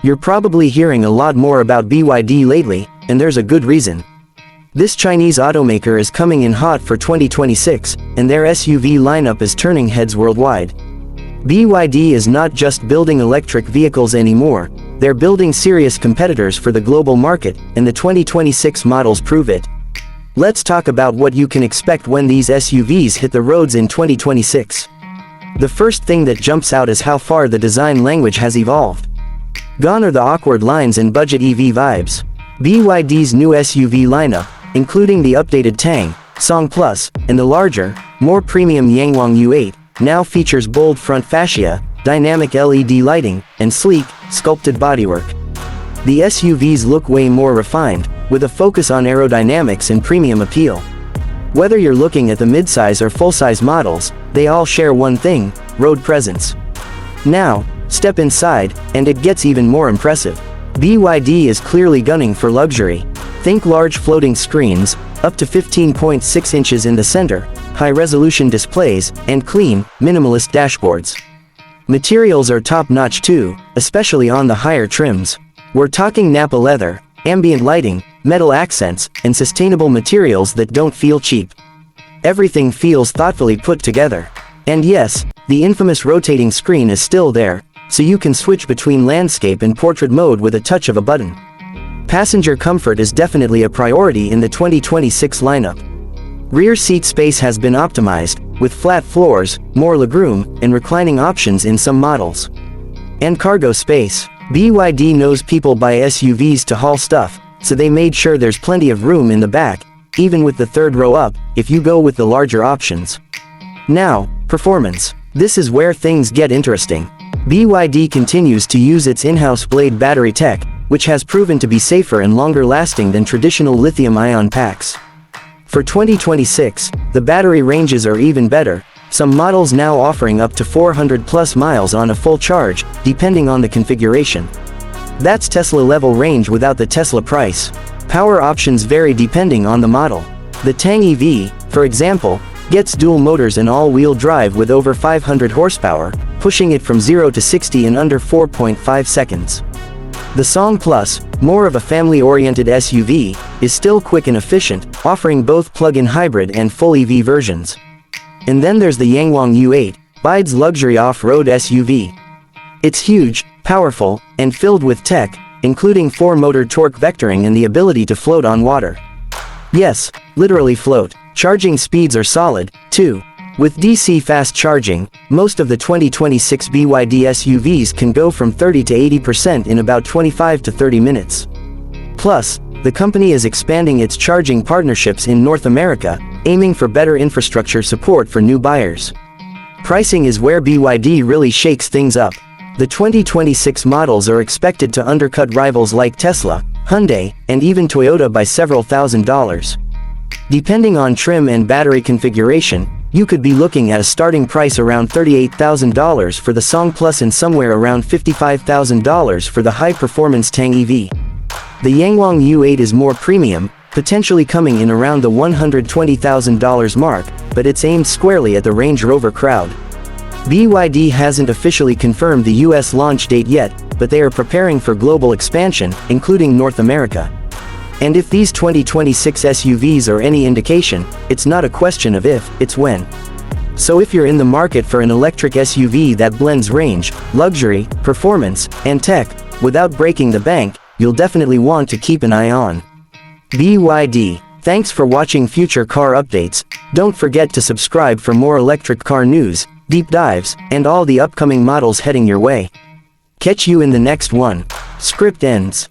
You're probably hearing a lot more about BYD lately, and there's a good reason. This Chinese automaker is coming in hot for 2026, and their SUV lineup is turning heads worldwide. BYD is not just building electric vehicles anymore, they're building serious competitors for the global market, and the 2026 models prove it. Let's talk about what you can expect when these SUVs hit the roads in 2026. The first thing that jumps out is how far the design language has evolved. Gone are the awkward lines and budget EV vibes. BYD's new SUV lineup, including the updated Tang, Song Plus, and the larger, more premium Yangwang U8, now features bold front fascia, dynamic LED lighting, and sleek, sculpted bodywork. The SUVs look way more refined, with a focus on aerodynamics and premium appeal. Whether you're looking at the midsize or full-size models, they all share one thing: road presence. Now, step inside, and it gets even more impressive. BYD is clearly gunning for luxury. Think large floating screens, up to 15.6 inches in the center, high-resolution displays, and clean, minimalist dashboards. Materials are top-notch too, especially on the higher trims. We're talking Nappa leather, ambient lighting, metal accents, and sustainable materials that don't feel cheap. Everything feels thoughtfully put together. And yes, the infamous rotating screen is still there, so you can switch between landscape and portrait mode with a touch of a button. Passenger comfort is definitely a priority in the 2026 lineup. Rear seat space has been optimized, with flat floors, more legroom, and reclining options in some models. And cargo space. BYD knows people buy SUVs to haul stuff, so they made sure there's plenty of room in the back, even with the third row up, if you go with the larger options. Now, performance. This is where things get interesting. BYD continues to use its in-house Blade battery tech, which has proven to be safer and longer lasting than traditional lithium-ion packs. For 2026, the battery ranges are even better, some models now offering up to 400+ miles on a full charge, depending on the configuration. That's Tesla-level range without the Tesla price. Power options vary depending on the model. The Tang EV, for example, gets dual motors and all-wheel drive with over 500 horsepower, pushing it from 0 to 60 in under 4.5 seconds. The Song Plus, more of a family-oriented SUV, is still quick and efficient, offering both plug-in hybrid and full EV versions. And then there's the Yangwang U8, BYD's luxury off-road SUV. It's huge, powerful, and filled with tech, including 4-motor torque vectoring and the ability to float on water. Yes, literally float. Charging speeds are solid, too. With DC fast charging, most of the 2026 BYD SUVs can go from 30 to 80% in about 25 to 30 minutes. Plus, the company is expanding its charging partnerships in North America, aiming for better infrastructure support for new buyers. Pricing is where BYD really shakes things up. The 2026 models are expected to undercut rivals like Tesla, Hyundai, and even Toyota by several $1,000s. Depending on trim and battery configuration, you could be looking at a starting price around $38,000 for the Song Plus and somewhere around $55,000 for the high-performance Tang EV. The Yangwang U8 is more premium, potentially coming in around the $120,000 mark, but it's aimed squarely at the Range Rover crowd. BYD hasn't officially confirmed the US launch date yet, but they are preparing for global expansion, including North America. And if these 2026 SUVs are any indication, it's not a question of if, it's when. So if you're in the market for an electric SUV that blends range, luxury, performance, and tech, without breaking the bank, you'll definitely want to keep an eye on BYD. Thanks for watching future car updates. Don't forget to subscribe for more electric car news, deep dives, and all the upcoming models heading your way. Catch you in the next one. Script ends.